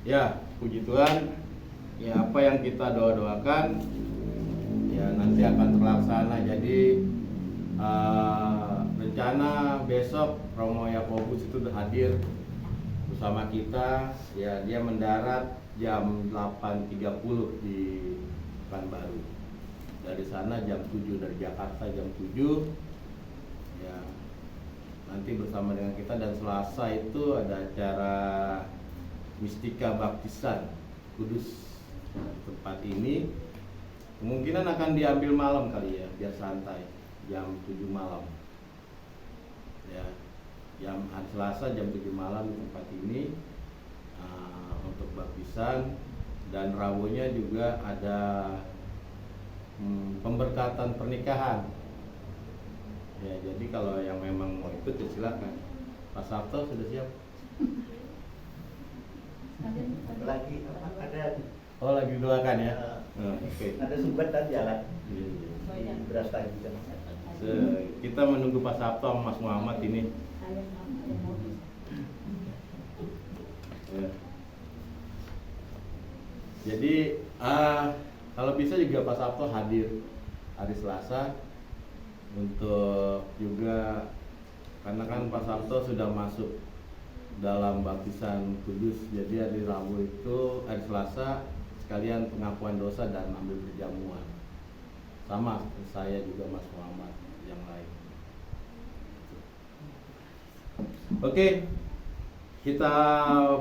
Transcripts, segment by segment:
Ya, puji Tuhan. Ya, apa yang kita doakan ya nanti akan terlaksana. Jadi rencana besok Romo Yakobus itu hadir bersama kita. Ya, dia mendarat jam 8.30 di Pekanbaru. Dari sana jam 7, dari Jakarta jam 7. Ya, nanti bersama dengan kita. Dan Selasa itu ada acara Mistika Baptisan Kudus tempat ini. Kemungkinan akan diambil malam kali ya, biar santai, jam 7 malam. Ya, jam hari Selasa jam 7 malam di tempat ini untuk baptisan. Dan Rabunya juga ada pemberkatan pernikahan. Ya, jadi kalau yang memang mau ikut ya silakan. Pak Sabto sudah siap? Lagi ada. Oh, lagi doakan ya. Oke. Ada sumbatan jalan. Beras tadi kan. Kita menunggu Pak Sabto sama Mas Muhammad ini. Ya. Jadi kalau bisa juga Pak Sabto hadir hari Selasa untuk juga, karena kan Pak Sabto sudah masuk dalam baptisan kudus. Jadi hari Rabu itu, hari Selasa sekalian pengakuan dosa dan ambil perjamuan. Sama seperti saya juga Mas Muhammad yang lain. Oke, kita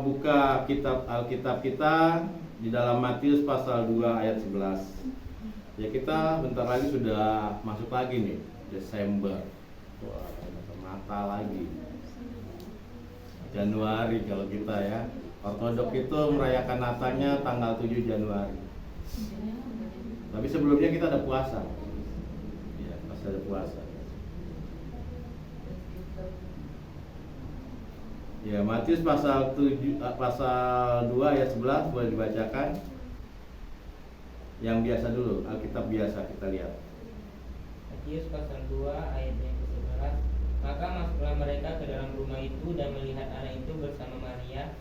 buka kitab Alkitab kita di dalam Matius pasal 2 ayat 11. Ya, kita bentar lagi sudah masuk lagi nih Desember. Wah, mata lagi. Januari kalau kita ya. Ortodok itu merayakan Natalnya tanggal 7 Januari. Tapi sebelumnya kita ada puasa. Ya, pas ada puasa. Ya, Matius pasal 2 ayat 11 boleh dibacakan. Yang biasa dulu, Alkitab biasa kita lihat. Matius pasal 2 ayatnya ke-11. Maka masuklah mereka ke dalam rumah itu dan melihat anak itu bersama Maria,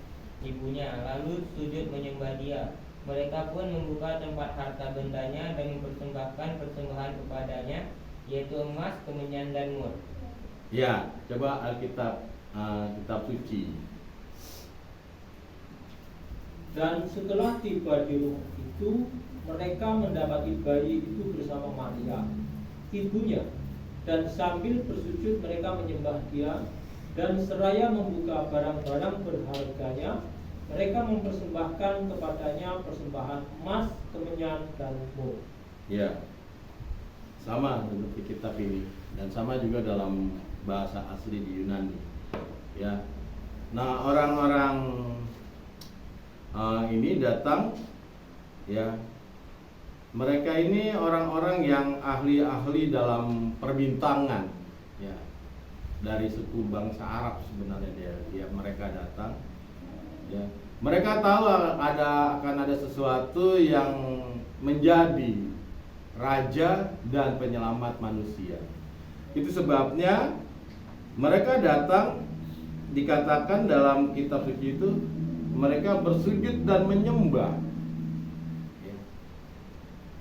ibunya, lalu sujud menyembah dia. Mereka pun membuka tempat harta bendanya dan mempersembahkan persembahan kepadanya, yaitu emas, kemenyan, dan mur. Ya, coba Alkitab kitab suci. Dan setelah tiba di rumah itu, mereka mendapati bayi itu bersama Maria, ibunya. Dan sambil bersujud mereka menyembah dia. Dan seraya membuka barang-barang berharganya, mereka mempersembahkan kepadanya persembahan emas, kemenyan, dan mur. Ya, sama duduk di kitab ini. Dan sama juga dalam bahasa asli di Yunani. Ya, nah orang-orang ini datang, ya. Mereka ini orang-orang yang ahli-ahli dalam perbintangan, ya. Dari suku bangsa Arab sebenarnya mereka datang, ya. Mereka tahu akan ada sesuatu yang menjadi raja dan penyelamat manusia. Itu sebabnya mereka datang, dikatakan dalam kitab suci itu mereka bersujud dan menyembah.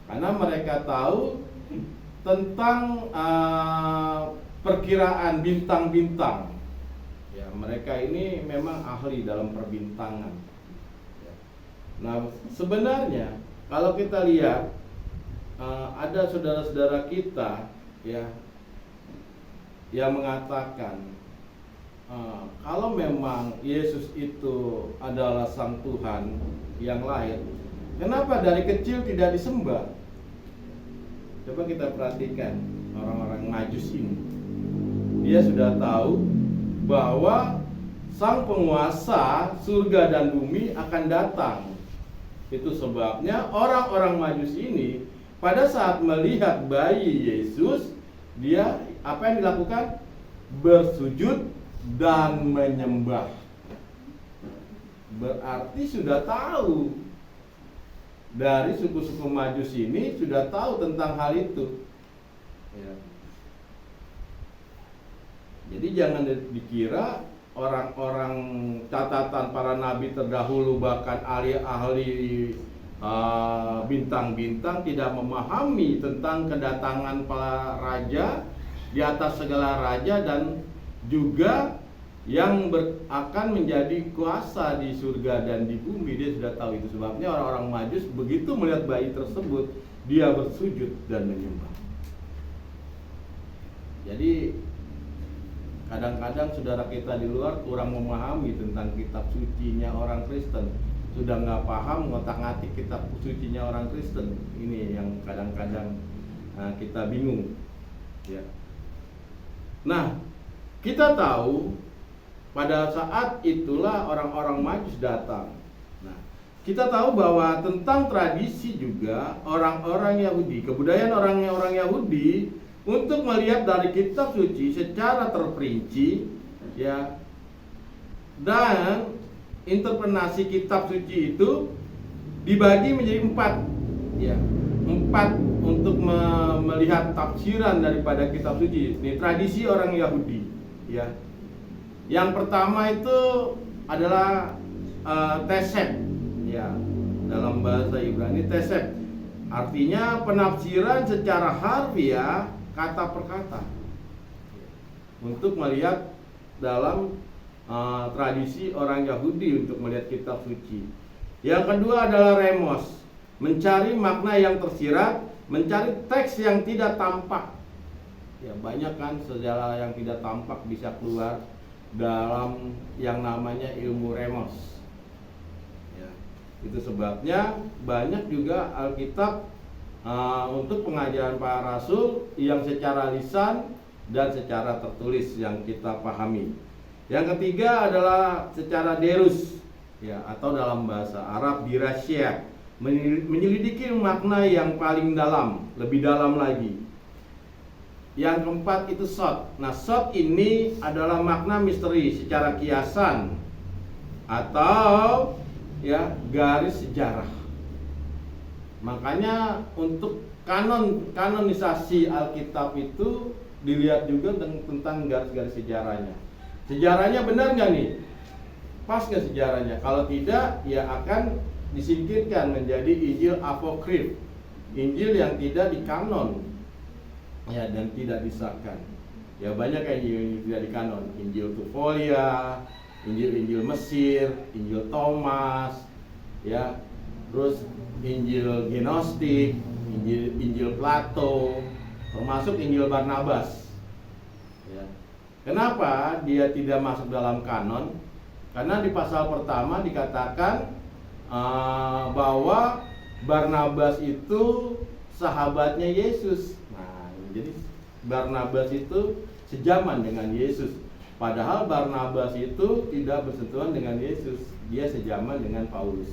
Karena mereka tahu tentang perkiraan bintang-bintang. Ya, mereka ini memang ahli dalam perbintangan. Nah, sebenarnya kalau kita lihat ada saudara-saudara kita, ya, yang mengatakan kalau memang Yesus itu adalah Sang Tuhan yang lahir, kenapa dari kecil tidak disembah? Coba kita perhatikan orang-orang Majus ini. Dia sudah tahu bahwa Sang Penguasa surga dan bumi akan datang. Itu sebabnya orang-orang Majus ini pada saat melihat bayi Yesus, dia apa yang dilakukan? Bersujud dan menyembah. Berarti sudah tahu. Dari suku-suku Majus ini sudah tahu tentang hal itu, ya. Jadi jangan dikira orang-orang catatan para nabi terdahulu, bahkan ahli-ahli bintang-bintang tidak memahami tentang kedatangan para raja di atas segala raja dan juga yang akan menjadi kuasa di surga dan di bumi. Dia sudah tahu itu, sebabnya orang-orang Majus begitu melihat bayi tersebut, dia bersujud dan menyembah. Jadi kadang-kadang saudara kita di luar kurang memahami tentang kitab sucinya orang Kristen. Sudah nggak paham ngotak-ngatik kitab sucinya orang Kristen. Ini yang kadang-kadang kita bingung, ya. Nah, kita tahu pada saat itulah orang-orang Majus datang. Nah, kita tahu bahwa tentang tradisi juga orang-orang Yahudi, kebudayaan orang-orang Yahudi untuk melihat dari kitab suci secara terperinci, ya, dan interpretasi kitab suci itu dibagi menjadi 4, ya, 4 untuk melihat tafsiran daripada kitab suci. Ini tradisi orang Yahudi, ya. Yang pertama itu adalah tesep, ya, dalam bahasa Ibrani tesep artinya penafsiran secara harfiah kata per kata untuk melihat dalam tradisi orang Yahudi untuk melihat kitab suci. Yang kedua adalah remos, mencari makna yang tersirat, mencari teks yang tidak tampak. Ya, banyak kan segala yang tidak tampak bisa keluar dalam yang namanya ilmu remos, ya. Itu sebabnya banyak juga Alkitab untuk pengajaran para rasul yang secara lisan dan secara tertulis yang kita pahami. Yang ketiga adalah secara derus, ya, atau dalam bahasa Arab dirasya, menyelidiki makna yang paling dalam, lebih dalam lagi. Yang keempat itu sot. Nah, sot ini adalah makna misteri secara kiasan atau, ya, garis sejarah. Makanya untuk kanonisasi Alkitab itu dilihat juga tentang garis-garis sejarahnya. Sejarahnya benar nggak nih? Pas nggak sejarahnya? Kalau tidak, ya akan disingkirkan menjadi Injil apokrif, Injil yang tidak dikanon, ya, dan tidak disahkan. Ya, banyak yang tidak dikanon. Injil Tufolia, Injil Mesir, Injil Thomas, ya, terus Injil Gnostik, Injil Plato, termasuk Injil Barnabas. Ya. Kenapa dia tidak masuk dalam kanon? Karena di pasal pertama dikatakan bahwa Barnabas itu sahabatnya Yesus. Jadi Barnabas itu sejaman dengan Yesus. Padahal Barnabas itu tidak bersentuhan dengan Yesus. Dia sejaman dengan Paulus.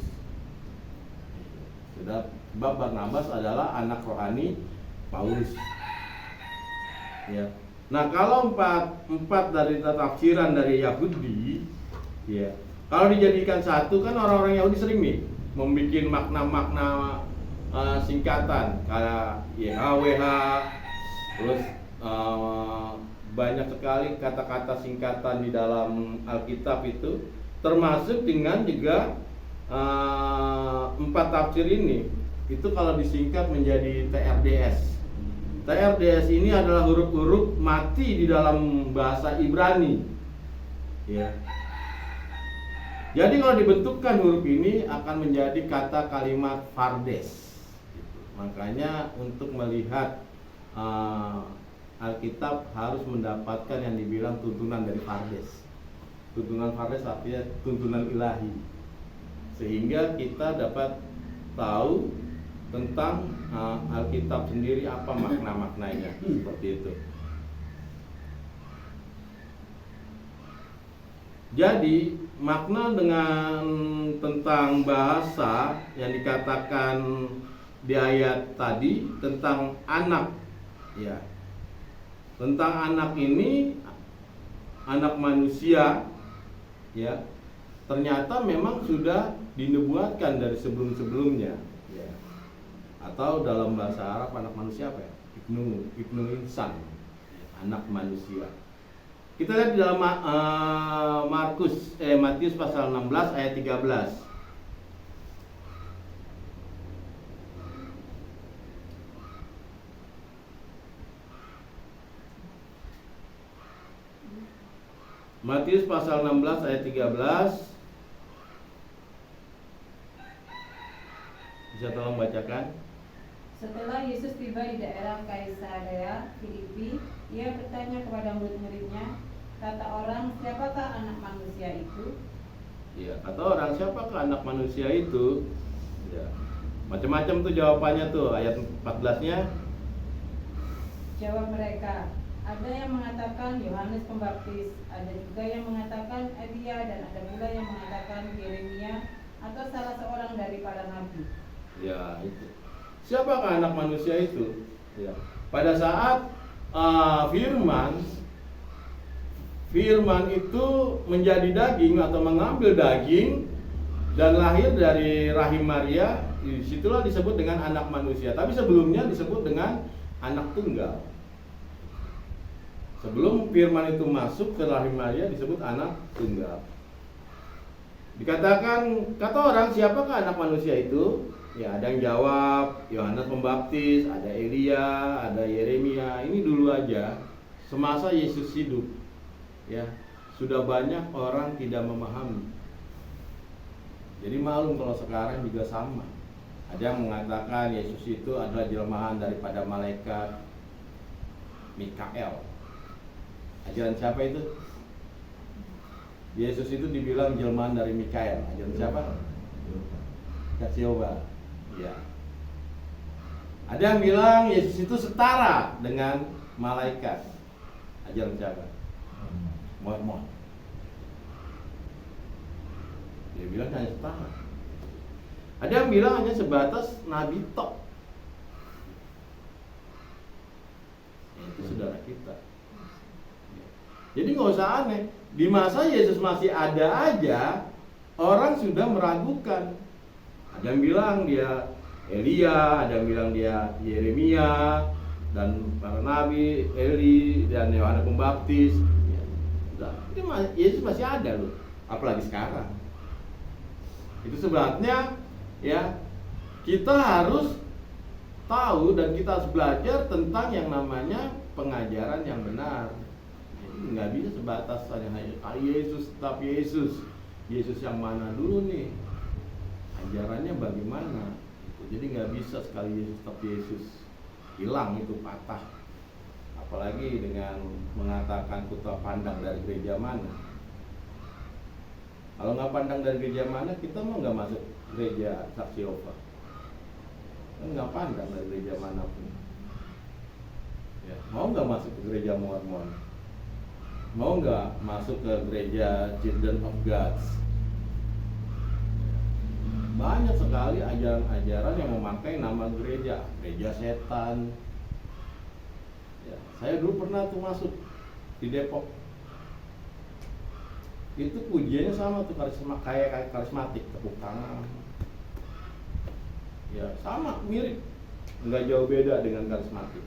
Sebab Barnabas adalah anak rohani Paulus. Ya. Nah, kalau empat dari tafsiran dari Yahudi, ya, kalau dijadikan satu kan orang-orang Yahudi sering nih membuat makna-makna singkatan kayak YHWH. Terus banyak sekali kata-kata singkatan di dalam Alkitab itu, termasuk dengan juga 4 tafsir ini. Itu kalau disingkat menjadi TRDS. TRDS ini adalah huruf-huruf mati di dalam bahasa Ibrani, ya. Jadi kalau dibentukkan huruf ini akan menjadi kata kalimat Fardes. Makanya untuk melihat Alkitab harus mendapatkan yang dibilang tuntunan dari Fardes. Tuntunan Fardes artinya tuntunan ilahi, sehingga kita dapat tahu tentang Alkitab sendiri apa makna-maknanya, seperti itu. Jadi makna dengan tentang bahasa yang dikatakan di ayat tadi tentang anak, ya, tentang anak ini, anak manusia, ya, ternyata memang sudah dinubuatkan dari sebelum-sebelumnya, ya. Atau dalam bahasa Arab anak manusia apa ya? Ibnu insan, anak manusia. Kita lihat di dalam Matius pasal 16 ayat 13. Matius pasal 16 ayat 13. Bisa tolong bacakan? Setelah Yesus tiba di daerah Kaisarea Filipi, ia bertanya kepada murid-muridnya, kata orang, siapakah anak manusia itu? Ya, kata orang, siapakah anak manusia itu? Ya. Macam-macam tuh jawabannya tuh. Ayat 14-nya. Jawab mereka, ada yang mengatakan Yohanes Pembaptis, ada juga yang mengatakan Elia, dan ada pula yang mengatakan Yeremia atau salah seorang dari para nabi. Ya, itu. Siapakah anak manusia itu? Ya. Pada saat Firman itu menjadi daging atau mengambil daging dan lahir dari rahim Maria, disitulah disebut dengan anak manusia. Tapi sebelumnya disebut dengan anak tunggal. Sebelum Firman itu masuk ke rahim Maria disebut anak tunggal. Dikatakan, kata orang, siapakah anak manusia itu? Ya, ada yang jawab Yohanes Pembaptis, ada Elia, ada Yeremia. Ini dulu aja semasa Yesus hidup. Ya, sudah banyak orang tidak memahami. Jadi maklum kalau sekarang juga sama. Ada yang mengatakan Yesus itu adalah jelmaan daripada malaikat Mikael. Ajaran siapa itu? Yesus itu dibilang jelmaan dari Mikael. Ajaran siapa? Kasyoba. Ya. Ada yang bilang Yesus itu setara dengan malaikat. Ajaran siapa? Mormon. Dia bilang hanya setara. Ada yang bilang hanya sebatas nabi tok. Itu saudara kita. Jadi nggak usah aneh. Di masa Yesus masih ada aja, orang sudah meragukan. Ada yang bilang dia Elia, ada yang bilang dia Yeremia, dan para nabi Eli dan Yohanes Pembaptis. Ya, sudah. Yesus masih ada loh, apalagi sekarang. Itu sebabnya ya kita harus tahu dan kita harus belajar tentang yang namanya pengajaran yang benar. Nggak bisa sebatas hanya Yesus tetap Yesus. Yesus yang mana dulu nih? Ajarannya bagaimana? Jadi nggak bisa sekali Yesus tetap Yesus, hilang itu, patah. Apalagi dengan mengatakan kita pandang dari gereja mana. Kalau nggak pandang dari gereja mana, kita mau nggak masuk gereja Saksi Yehova. Kan nggak pandang dari gereja manapun. Ya, mau nggak masuk ke gereja Mormon? Mau nggak masuk ke gereja Children of God? Banyak sekali ajaran-ajaran yang memakai nama gereja setan. Ya, saya dulu pernah tuh masuk di Depok. Itu pujiannya sama tuh, kayak karismatik, tepuk tangan. Ya, sama, mirip. Nggak jauh beda dengan karismatik.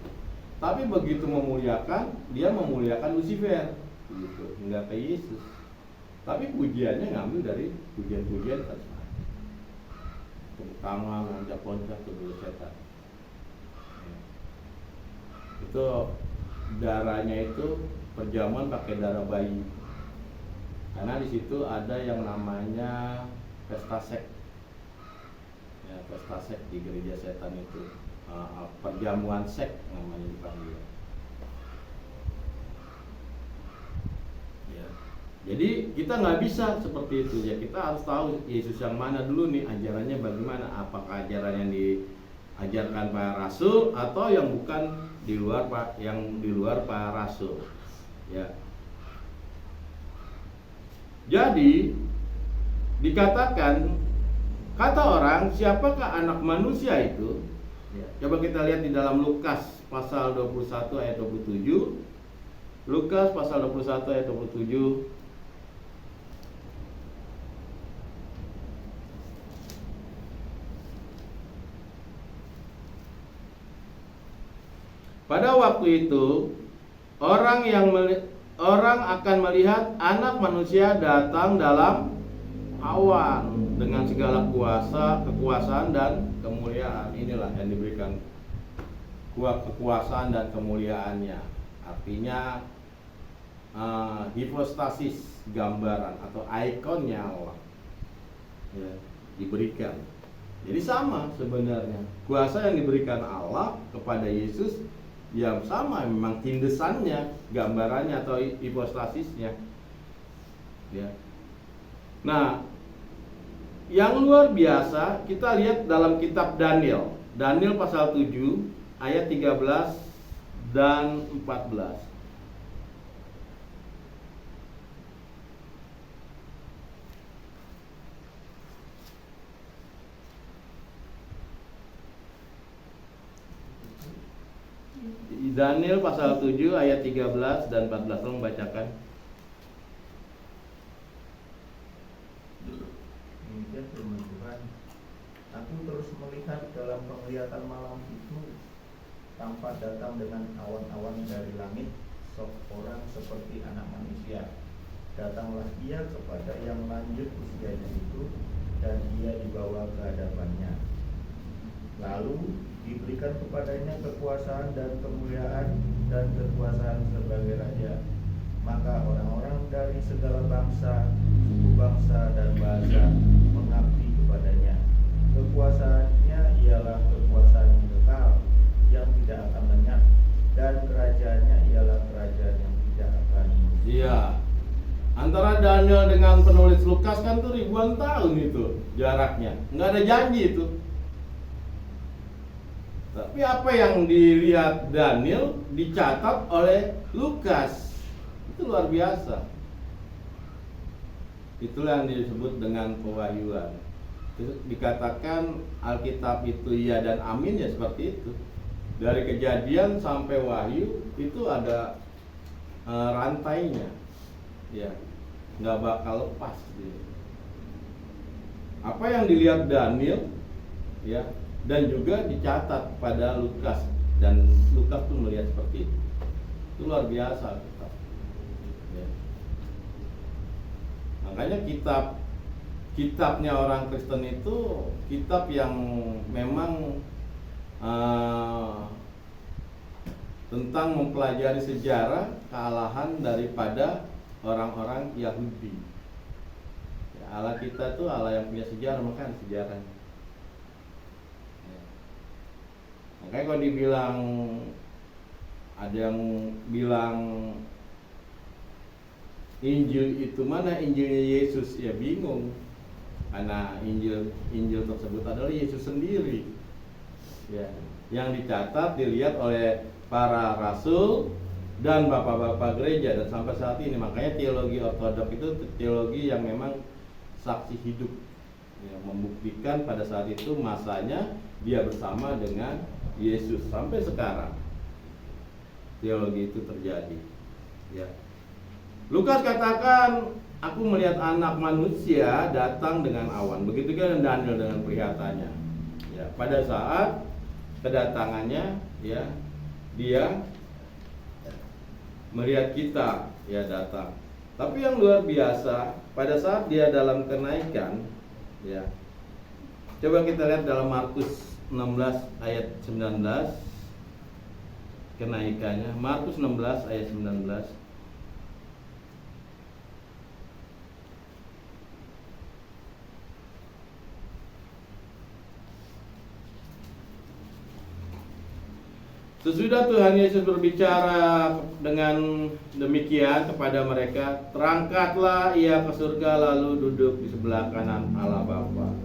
Tapi begitu memuliakan, dia memuliakan Lucifer. Gitu, nggak ke Yesus. Tapi pujiannya ngambil dari pujian-pujian karismatik. Tepuk tangan, loncat-loncat ke dulu setan. Itu darahnya itu perjamuan pakai darah bayi. Karena di situ ada yang namanya pesta seks. Ya, pesta seks di gereja setan itu. Perjamuan seks namanya dipanggil. Jadi kita nggak bisa seperti itu ya. Kita harus tahu Yesus yang mana dulu nih, ajarannya bagaimana. Apakah ajaran yang diajarkan para rasul atau yang bukan di luar para rasul. Ya. Jadi dikatakan, kata orang, siapakah anak manusia itu? Ya. Coba kita lihat di dalam Lukas pasal 21 ayat 27. Lukas pasal 21 ayat 27. Pada waktu itu orang yang orang akan melihat Anak Manusia datang dalam awan dengan segala kekuasaan dan kemuliaan. Inilah yang diberikan kekuasaan dan kemuliaannya. Artinya hipostasis, gambaran atau ikonnya Allah ya, diberikan. Jadi sama sebenarnya kuasa yang diberikan Allah kepada Yesus yang sama, memang tindesannya, gambarannya atau hipostasisnya ya. Nah, yang luar biasa kita lihat dalam kitab Daniel pasal 7 ayat 13 dan 14. Daniel pasal 7 ayat 13 dan 14, tolong bacakan. Demikian firman Tuhan. Aku terus melihat dalam penglihatan malam itu, tampak datang dengan awan-awan dari langit seorang seperti Anak Manusia. Datanglah ia kepada yang lanjut usianya itu, dan ia dibawa ke hadapannya. Lalu diberikan kepadanya kekuasaan dan kemuliaan dan kekuasaan sebagai raja. Maka orang-orang dari segala bangsa, suku bangsa dan bahasa mengabdi kepadanya. Kekuasaannya ialah kekuasaan yang kekal, yang tidak akan lenyap, dan kerajaannya ialah kerajaan yang tidak akan musnah. Iya. Antara Daniel dengan penulis Lukas kan tuh ribuan tahun itu jaraknya. Nggak ada janji itu. Tapi apa yang dilihat Daniel dicatat oleh Lukas. Itu luar biasa. Itulah yang disebut dengan pewahyuan. Dikatakan Alkitab itu iya dan amin, ya seperti itu. Dari Kejadian sampai Wahyu itu ada rantainya. Ya, nggak bakal lepas gitu. Apa yang dilihat Daniel ya, dan juga dicatat pada Lukas, dan Lukas pun melihat seperti itu. Itu luar biasa kita. Ya. Makanya kitabnya orang Kristen itu kitab yang memang tentang mempelajari sejarah kealahan daripada orang-orang Yahudi. Ya, Allah kita tuh Allah yang punya sejarah, maka ada sejarahnya. Makanya kalau dibilang, ada yang bilang Injil itu mana Injilnya Yesus, ya bingung. Karena Injil tersebut adalah Yesus sendiri. Ya, yang dicatat dilihat oleh para rasul dan bapak-bapak gereja, dan sampai saat ini. Makanya teologi ortodok itu teologi yang memang saksi hidup ya, membuktikan pada saat itu masanya dia bersama dengan Yesus sampai sekarang. Teologi itu terjadi. Ya. Lukas katakan, aku melihat Anak Manusia datang dengan awan. Begitu juga Daniel dengan penglihatannya. Ya, pada saat kedatangannya, ya, dia melihat kita ya datang. Tapi yang luar biasa, pada saat dia dalam kenaikan, ya. Coba kita lihat dalam Markus 16 ayat 19, kenaikannya. Markus 16 ayat 19. Sesudah Tuhan Yesus berbicara dengan demikian kepada mereka, terangkatlah ia ke surga lalu duduk di sebelah kanan Allah Bapa.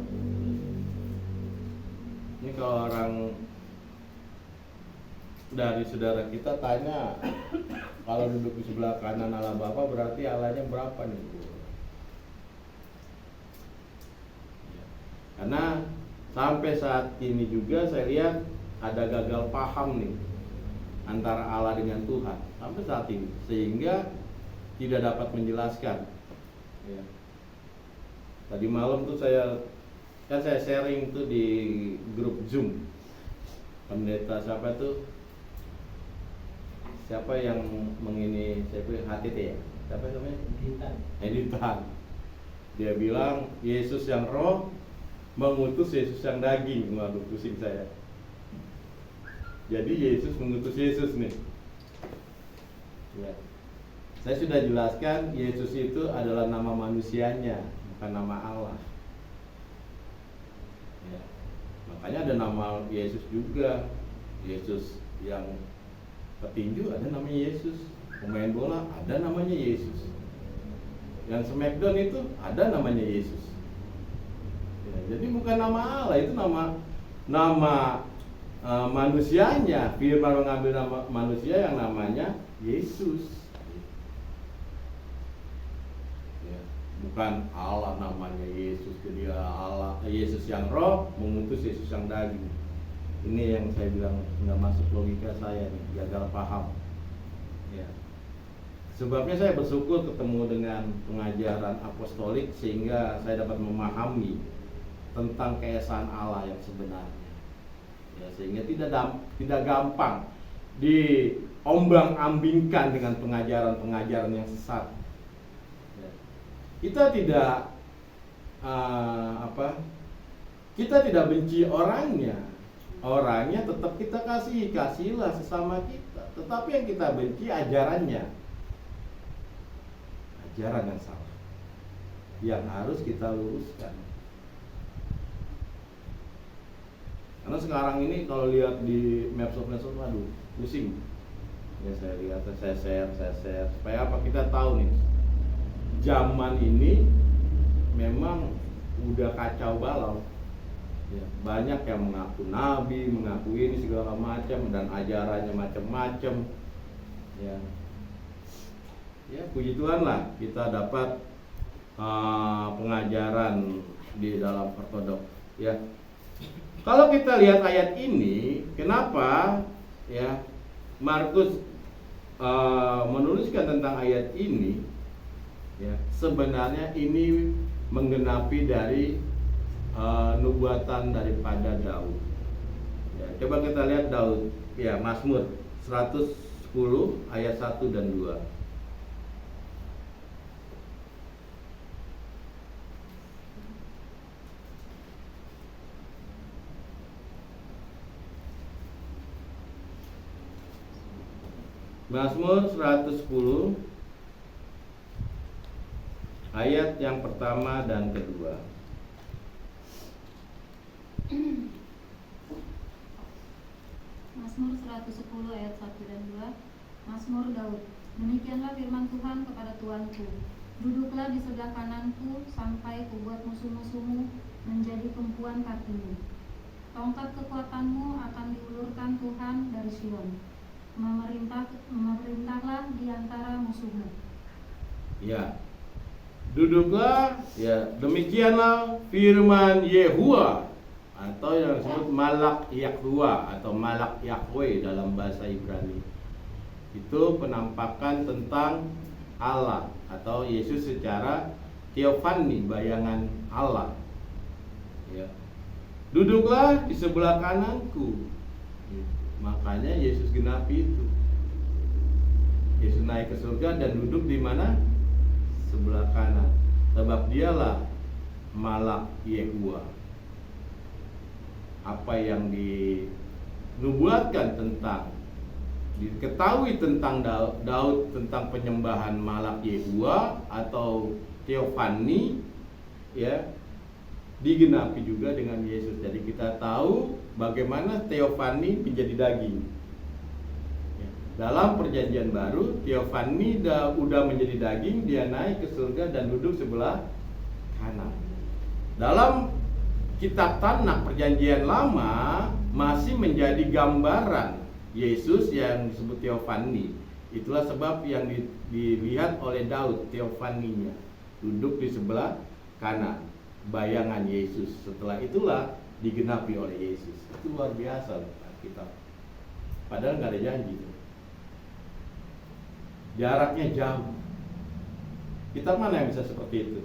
Ini kalau orang dari saudara kita tanya, kalau duduk di sebelah kanan Allah Bapa berarti Allahnya berapa nih? Karena sampai saat ini juga saya lihat ada gagal paham nih antara Allah dengan Tuhan sampai saat ini, sehingga tidak dapat menjelaskan. Ya. Tadi malam tuh saya sharing tuh di grup Zoom. Pendeta siapa tuh? siapa yang mengini saya pilih HTT ya? Siapa namanya? Editan. Dia bilang Yesus yang roh mengutus Yesus yang daging. Waduh, pusing saya. Jadi Yesus mengutus Yesus nih. Ya. Saya sudah jelaskan Yesus itu adalah nama manusianya, bukan nama Allah. Ya. Makanya ada nama Yesus juga. Yesus yang petinju ada namanya Yesus. Pemain bola ada namanya Yesus. Yang Smackdown itu ada namanya Yesus. Ya, jadi bukan nama Allah, itu nama manusianya. Firman mengambil nama manusia yang namanya Yesus. Ya, bukan Allah namanya Yesus. Jadi Allah Yesus yang roh mengutus Yesus yang daging. Ini yang saya bilang nggak masuk logika saya nih, gagal paham. Ya. Sebabnya saya bersyukur ketemu dengan pengajaran apostolik sehingga saya dapat memahami tentang keesaan Allah yang sebenarnya. Ya, sehingga tidak gampang diombang-ambingkan dengan pengajaran-pengajaran yang sesat. Ya. Kita tidak kita tidak benci orangnya tetap kita kasihilah sesama kita. Tetapi yang kita benci ajarannya, ajaran yang salah, yang harus kita luruskan. Karena sekarang ini kalau lihat di medsos, waduh, pusing. Ya saya lihat, saya share. Supaya apa? Kita tahu nih, zaman ini memang udah kacau balau. Ya, banyak yang mengaku nabi, mengaku ini segala macam dan ajarannya macam-macam. Ya, puji Tuhan lah kita dapat pengajaran di dalam ortodok. Ya, kalau kita lihat ayat ini, kenapa ya Markus menuliskan tentang ayat ini? Ya, sebenarnya ini menggenapi dari nubuatan daripada Daud. Ya, coba kita lihat Daud, ya Mazmur 110 ayat 1 dan 2. Mazmur 110 ayat yang pertama dan kedua. Mazmur 110 ayat 1 dan 2. Mazmur Daud. Demikianlah firman Tuhan kepada Tuanku, duduklah di sebelah kananku sampai kubuat musuh-musuhmu menjadi tumpuan kakimu. Tongkat kekuatanmu akan diulurkan Tuhan dari Sion. Memerintahlah di antara musuhmu. Ya, duduklah, ya demikianlah firman Yehuwa, atau yang disebut Malak Yahuwa atau Malak Yahweh dalam bahasa Ibrani. Itu penampakan tentang Allah atau Yesus secara teofani, bayangan Allah. Ya. Duduklah di sebelah kananku. Makanya Yesus genapi itu. Yesus naik ke surga dan duduk di mana? Sebelah kanan. Sebab dialah Malak Yehuwa. Apa yang dinubuatkan tentang, diketahui tentang Daud tentang penyembahan Malak Yehuwa atau teofani, ya, digenapi juga dengan Yesus. Jadi kita tahu bagaimana teofani menjadi daging. Dalam perjanjian baru, teofani udah menjadi daging, dia naik ke surga dan duduk sebelah kanan. Dalam kitab Tanakh perjanjian lama masih menjadi gambaran Yesus yang disebut teofani. Itulah sebab yang dilihat oleh Daud, teofaninya, duduk di sebelah kanan, bayangan Yesus. Setelah itulah digenapi oleh Yesus. Itu luar biasa Alkitab. Padahal nggak ada janji. Jaraknya jauh. Kitab mana yang bisa seperti itu?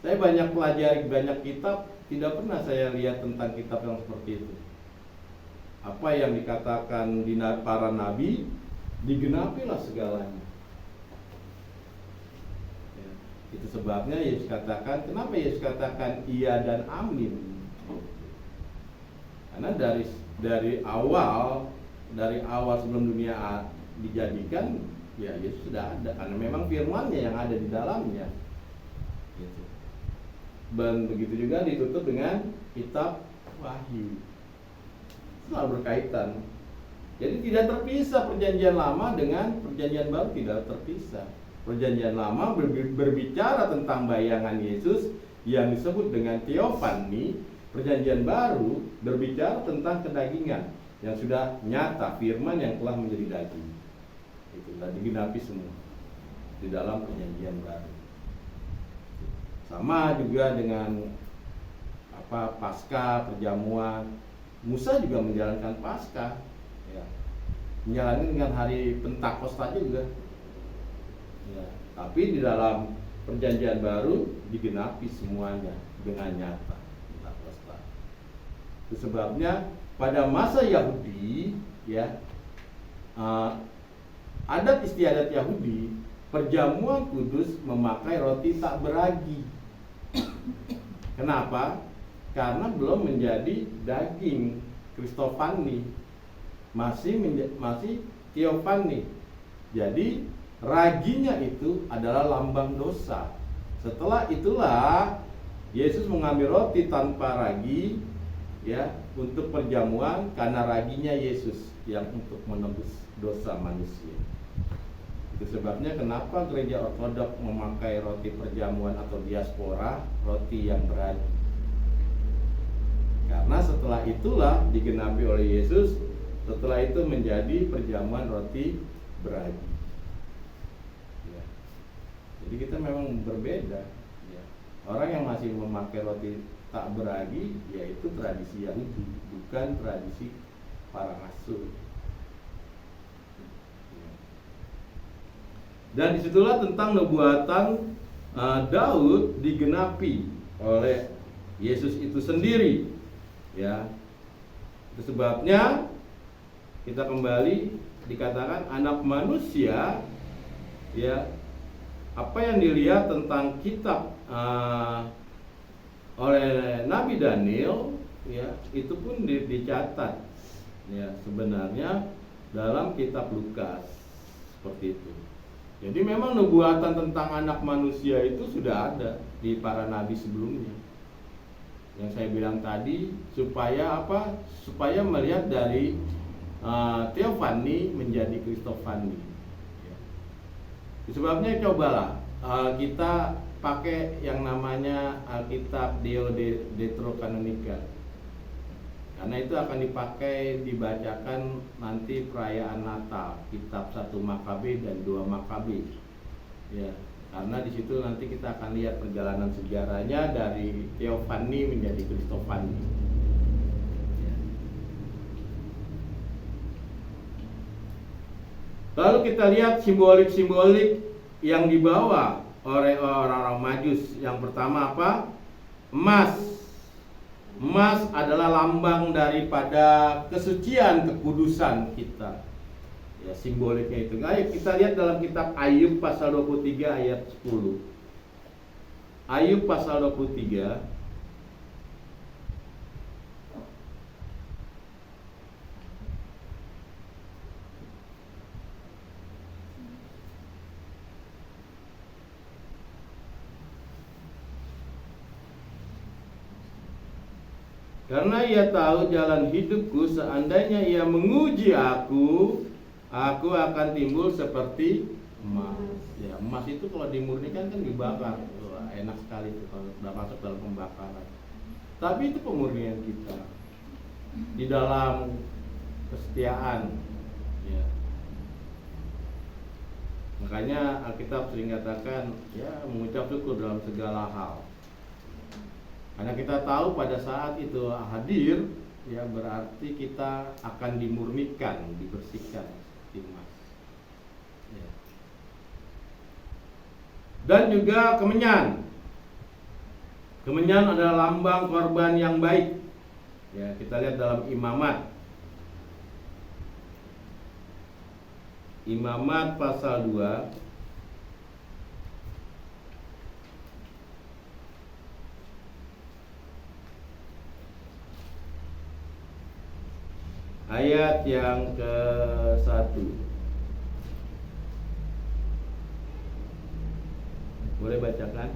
Saya banyak pelajari banyak kitab, tidak pernah saya lihat tentang kitab yang seperti itu. Apa yang dikatakan di para nabi digenapilah segalanya. Ya, itu sebabnya Yesus katakan, kenapa Yesus katakan iya dan amin? Karena dari awal sebelum dunia dijadikan, ya Yesus sudah ada, karena memang firman-Nya yang ada di dalamnya. Gitu. Dan begitu juga ditutup dengan kitab Wahyu, selalu berkaitan. Jadi tidak terpisah perjanjian lama dengan perjanjian baru, tidak terpisah. Perjanjian lama berbicara tentang bayangan Yesus yang disebut dengan teofani. Perjanjian baru berbicara tentang kedagingan yang sudah nyata, firman yang telah menjadi daging. Itu sudah digenapi semua di dalam perjanjian baru. Sama juga dengan Paskah, perjamuan. Musa juga menjalankan Paskah, ya, menjalani dengan hari Pentakosta juga, ya. Tapi di dalam perjanjian baru digenapi semuanya dengan nyata Pentakosta. Itu sebabnya pada masa Yahudi, ya, adat istiadat Yahudi, perjamuan kudus memakai roti tak beragi. Kenapa? Karena belum menjadi daging Kristofani, masih teofani. Jadi raginya itu adalah lambang dosa. Setelah itulah Yesus mengambil roti tanpa ragi, ya, untuk perjamuan, karena raginya Yesus yang untuk menebus dosa manusia. Itu sebabnya kenapa gereja Ortodok memakai roti perjamuan atau diaspora, roti yang beragi. Karena setelah itulah digenapi oleh Yesus, setelah itu menjadi perjamuan roti beragi. Ya. Jadi kita memang berbeda. Ya. Orang yang masih memakai roti tak beragi, yaitu tradisi Yahudi, bukan tradisi para rasul. Ya. Dan disitulah tentang nubuatan Daud digenapi oleh Yesus itu sendiri. Ya, itu sebabnya kita kembali dikatakan anak manusia, ya, apa yang dilihat tentang kitab oleh Nabi Daniel, ya, itu pun dicatat, ya, sebenarnya dalam kitab Lukas, seperti itu. Jadi memang nubuatan tentang anak manusia itu sudah ada di para nabi sebelumnya. Yang saya bilang tadi, supaya apa? Supaya melihat dari teofani menjadi kristofani. Ya. Sebabnya cobalah kita pakai yang namanya Alkitab Deuterokanonika. Karena itu akan dipakai, dibacakan nanti perayaan Natal, kitab 1 Makabe dan 2 Makabe. Ya. Karena di situ nanti kita akan lihat perjalanan sejarahnya dari teofani menjadi kristofani. Ya. Lalu kita lihat simbolik-simbolik yang dibawa oleh orang-orang Majus. Yang pertama apa? Emas. Emas adalah lambang daripada kesucian, kekudusan kita. Ya, simboliknya itu. Ayo kita lihat dalam kitab Ayub pasal 23 ayat 10. Ayub pasal 23 Karena ia tahu jalan hidupku, seandainya ia menguji aku akan timbul seperti emas. Ya, emas itu kalau dimurnikan kan dibakar. Wah, enak sekali itu kalau sudah masuk dalam pembakaran. Tapi itu pemurnian kita di dalam kesetiaan. Ya. Makanya Alkitab sering katakan, ya, mengucap syukur dalam segala hal. Karena kita tahu pada saat itu hadir, ya, berarti kita akan dimurnikan, dibersihkan. Emas. Ya. Dan juga kemenyan. Kemenyan adalah lambang korban yang baik. Ya, kita lihat dalam Imamat. Imamat pasal 2 ayat yang ke-1. Boleh bacakan?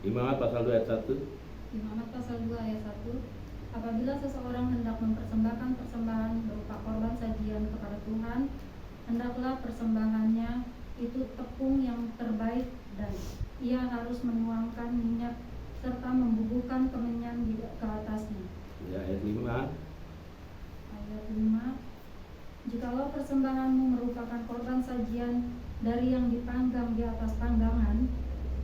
Imamat pasal 2 ayat 1. Imamat pasal 2 ayat 1. Apabila seseorang hendak mempersembahkan persembahan berupa korban sajian kepada Tuhan, hendaklah persembahannya itu tepung yang terbaik, dan ia harus menuangkan minyak serta membubuhkan kemenyan di ke atasnya. Ya, ayat 5. Ayat 5. Jikalau persembahanmu merupakan korban sajian dari yang dipanggang di atas panggangan,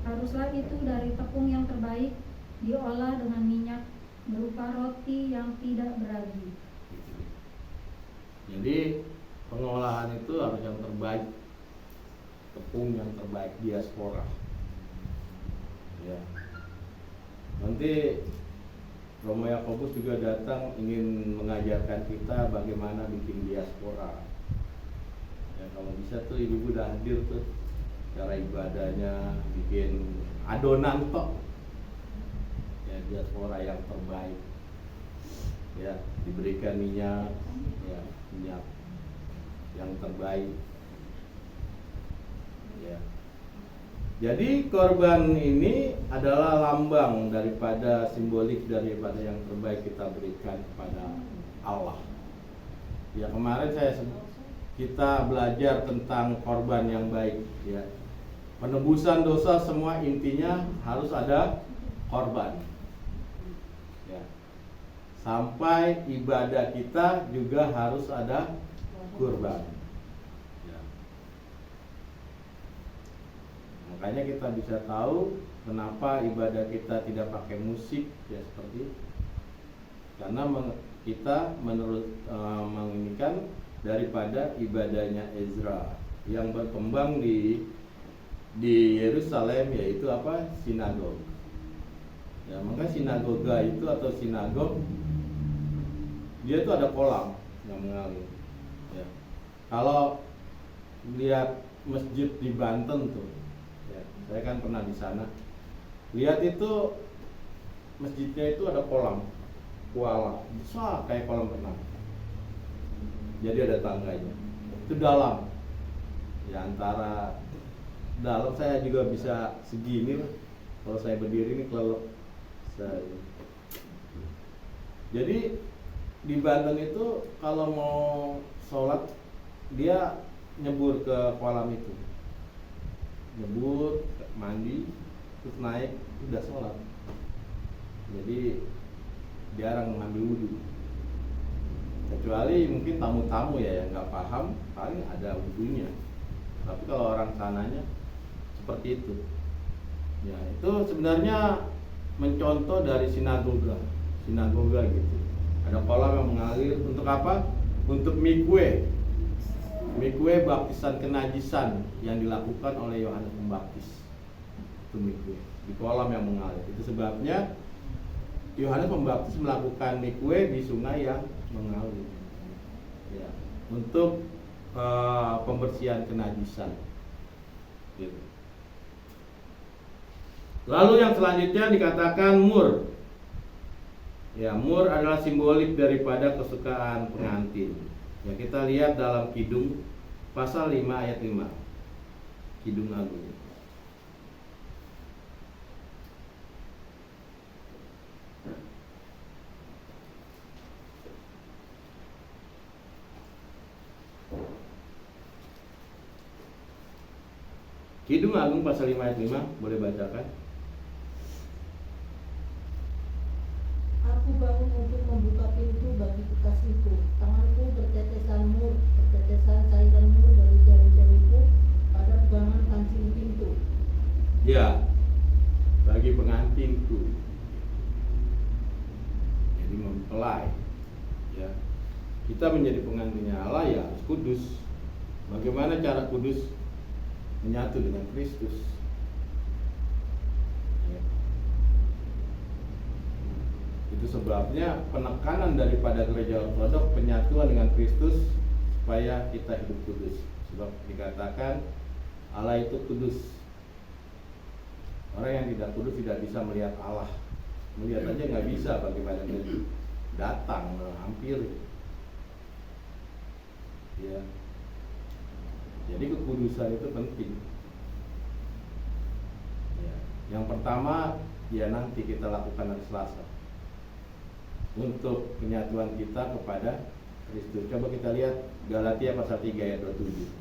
haruslah itu dari tepung yang terbaik, diolah dengan minyak, berupa roti yang tidak beragi. Jadi pengolahan itu harus yang terbaik, tepung yang terbaik, diaspora. Ya. Nanti Romo Yakobus juga datang ingin mengajarkan kita bagaimana bikin diaspora. Ya, kalau bisa tuh ibu udah hadir tuh, cara ibadahnya bikin adonan tok. Ya, diaspora yang terbaik. Ya, diberikan minyak, ya, minyak yang terbaik. Ya. Jadi korban ini adalah lambang daripada, simbolik daripada yang terbaik kita berikan kepada Allah. Ya, kemarin kita belajar tentang korban yang baik, ya. Penebusan dosa semua intinya harus ada korban. Ya. Sampai ibadah kita juga harus ada kurban. Makanya kita bisa tahu kenapa ibadah kita tidak pakai musik, ya seperti itu. Karena kita menginginkan daripada ibadahnya Ezra yang berkembang di Yerusalem, yaitu apa? Sinagog. Ya, maka sinagoga itu atau sinagog, dia itu ada kolam yang mengalir. Ya. Kalau lihat masjid di Banten tuh, saya kan pernah di sana. Lihat itu masjidnya itu ada kolam kuala, besar kayak kolam renang. Jadi ada tangganya. Itu dalam. Ya, antara dalam saya juga bisa segini. Kalau saya berdiri ini kelelep. Jadi di Banten itu kalau mau sholat dia nyebur ke kolam itu. Nyebur, mandi, terus naik, udah sholat. Jadi jarang mengambil wudhu, kecuali mungkin tamu-tamu ya yang nggak paham, paling ada wudhunya. Tapi kalau orang sananya seperti itu. Ya, itu sebenarnya mencontoh dari sinagoga gitu. Ada kolam yang mengalir untuk apa? Untuk mikwe baptisan kenajisan yang dilakukan oleh Yohanes Pembaptis. Itu mikwe di kolam yang mengalir. Itu sebabnya Yohanes Pembaptis melakukan mikwe di sungai yang mengalir. Ya, untuk pembersihan kenajisan. Gitu. Lalu yang selanjutnya dikatakan mur. Ya, mur adalah simbolik daripada kesukaan pengantin. Ya, kita lihat dalam Kidung pasal 5 ayat 5. Kidung Agung. Kidung Agung pasal 5 ayat 5, boleh bacakan? Aku bangun untuk membuka pintu bagi kekasihku. Tanganku bertetesan mur, bertetesan cairan mur dari jari-jariku pada pegangan kancing pintu. Ya, bagi pengantinku. Jadi mempelai. Ya, kita menjadi pengantinnya Allah ya harus kudus. Bagaimana cara kudus? Menyatu dengan Kristus. Itu sebabnya penekanan daripada gereja Ortodok penyatuan dengan Kristus supaya kita hidup kudus. Sebab dikatakan Allah itu kudus. Orang yang tidak kudus tidak bisa melihat Allah. Melihat aja nggak bisa, bagaimana dia datang hampir. Ya. Jadi kekudusan itu penting. Ya. Yang pertama ya nanti kita lakukan hari Selasa untuk penyatuan kita kepada Kristus. Coba kita lihat Galatia pasal 3 ayat 27.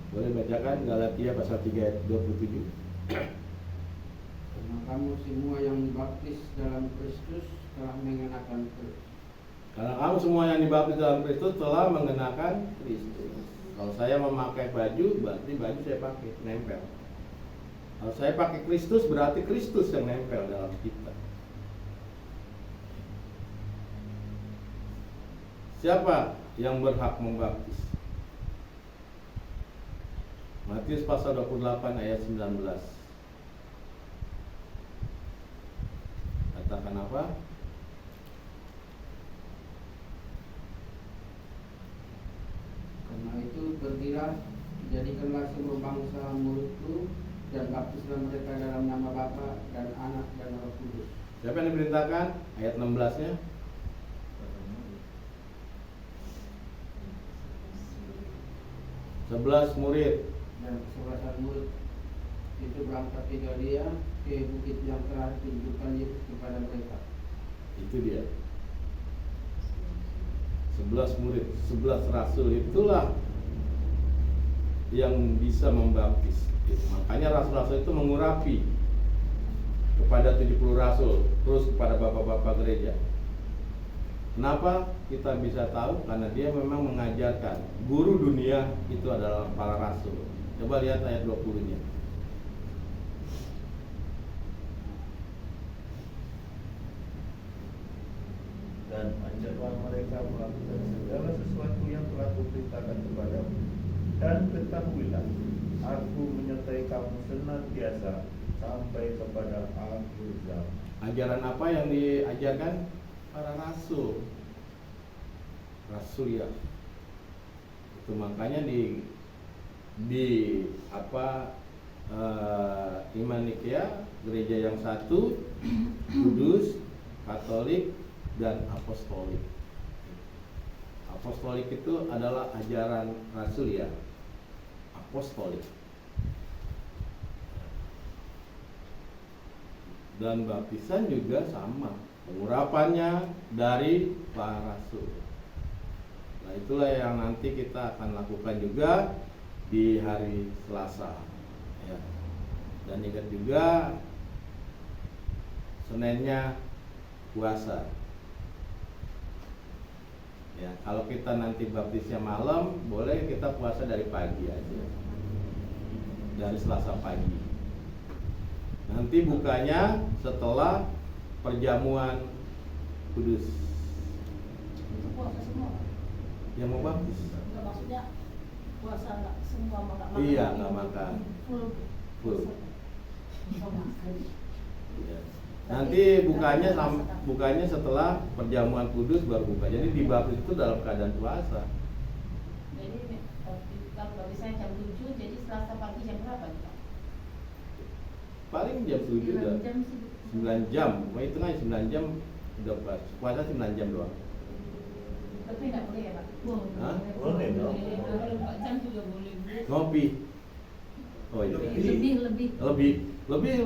Boleh bacakan Galatia pasal 3 ayat 27. Karena kamu semua yang dibaptis dalam Kristus telah mengenakan Kristus. Karena kamu semua yang dibaptis dalam Kristus telah mengenakan Kristus. Kalau saya memakai baju, berarti baju saya pakai nempel. Kalau saya pakai Kristus, berarti Kristus yang nempel dalam kita. Siapa yang berhak membaptis? Matius pasal 28 ayat 19. Katakan apa? Karena itu pergilah, jadikanlah semua bangsa muridku dan baptislah mereka dalam nama Bapa dan Anak dan Roh Kudus. Siapa yang diperintahkan? Ayat 16-nya. Sebelas murid. Dan kesebelasan murid itu berangkat ke Galilea, ke bukit yang telah ditunjukkan Yesus kepada mereka. Itu dia. 11 murid, 11 rasul itulah yang bisa membaptis. Makanya rasul-rasul itu mengurapi kepada 70 rasul, terus kepada bapak-bapak gereja. Kenapa kita bisa tahu? Karena dia memang mengajarkan. Guru dunia itu adalah para rasul. Coba lihat ayat 20-nya. Dan ajarlah mereka melakukan segala sesuatu yang telah kuperintahkan kepadamu. Dan ketahuilah, aku menyertai kamu senantiasa sampai kepada akhir zaman. Ajaran apa yang diajarkan? Para rasul. Rasul ya. Itu makanya di Iman Nikea, gereja yang satu, kudus, Katolik, dan Apostolik. Apostolik itu adalah ajaran rasul ya. Apostolik. Dan baptisan juga sama, pengurapannya dari para rasul. Nah itulah yang nanti kita akan lakukan juga di hari Selasa ya. Dan ingat juga Seninnya puasa ya. Kalau kita nanti baptisnya malam, boleh kita puasa dari pagi aja, dari Selasa pagi. Nanti bukanya setelah perjamuan kudus. Itu puasa semua. Yang mau baptis? Enggak, maksudnya puasa enggak semua enggak makan. Iya, enggak makan. Full. Iya. Nanti bukanya setelah perjamuan kudus baru buka. Jadi dibaptis itu dalam keadaan puasa. Jadi kalau baptisnya jam 7, jadi Selasa pagi jam berapa kita? Paling jam 7 udah 9 jam. Mau hitung aja 9 jam udah pas. Puasa 9 jam doang. Tapi enggak boleh ya Pak? Hah? Boleh dong. Kalau 4 jam juga boleh. Ngopi. Oh iya. Lebih. Ya,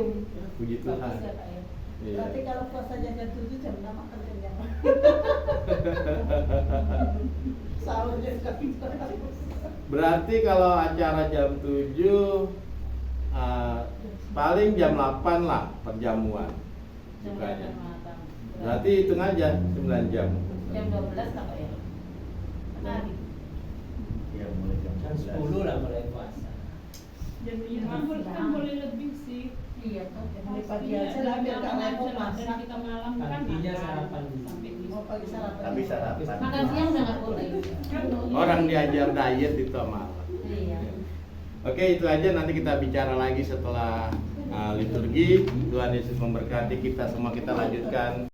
puji Tuhan. Bagus ya Pak ya. Iya. Berarti kalau puasanya jam 7 jam 6 makan jam 8. Sahurnya jam Berarti kalau acara jam 7 paling jam 8 lah perjamuan bukanya. Berarti hitung aja 9 jam. Jam 12 lah Pak ya? Menarik. Ya, mulai jam Jam 10 lah mulai puasa. Jam 5 kan boleh lebih sih. Iya toh. mulai pagi aja lah biar gak repot masak. Kita malam kan Nantinya makan. sarapan dulu. Sampai di Mau pagi sarapan. Tapi sarapan. makan siang udah nggak boleh. Orang diajar diet itu sama Allah. Iya. Oke, itu aja, nanti kita bicara lagi setelah liturgi. Tuhan Yesus memberkati kita semua, kita lanjutkan.